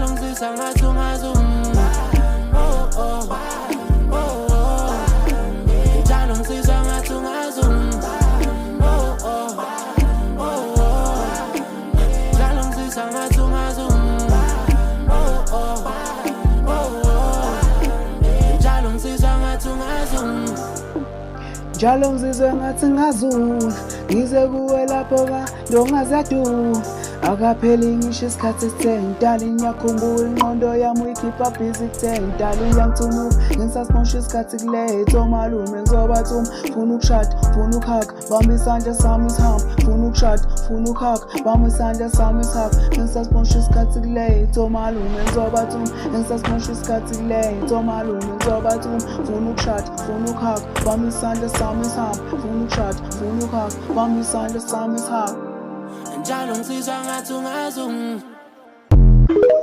njalo ngizizwa ngathi ungazungibamba. Njalo ngizizwa ngathi ungazungibamba. Njalo ngizizwa ngathi ungazungibamba. Njalo ngizizwa ngathi ungazungibamba. Njalo ngizizwa ngathi ngazula, ngize kuwe lapho ndongazadu. Akapheli ngisho isikhathi sithe ngidala ngiyakhumbula ingqondo yami uyikhipha busy kuthe ngidala ngiyangithunula ngisasibonsha isikhathi kulate omalume ngizobathuma funa ukushada funa ukuhaka bamba isandla sami sihamba funa ukushada funa ukuhaka bamba isandla sami sihamba ngisasibonsha isikhathi kulate omalume ngizobathuma ngisasibonsha isikhathi kulate omalume ngizobathuma funa ukushada funa ukuhaka bamba isandla sami sihamba funa ukushada funa ukuhaka bamba isandla sami sihamba. Njalo ngizizwa ngathi ungazungibamba.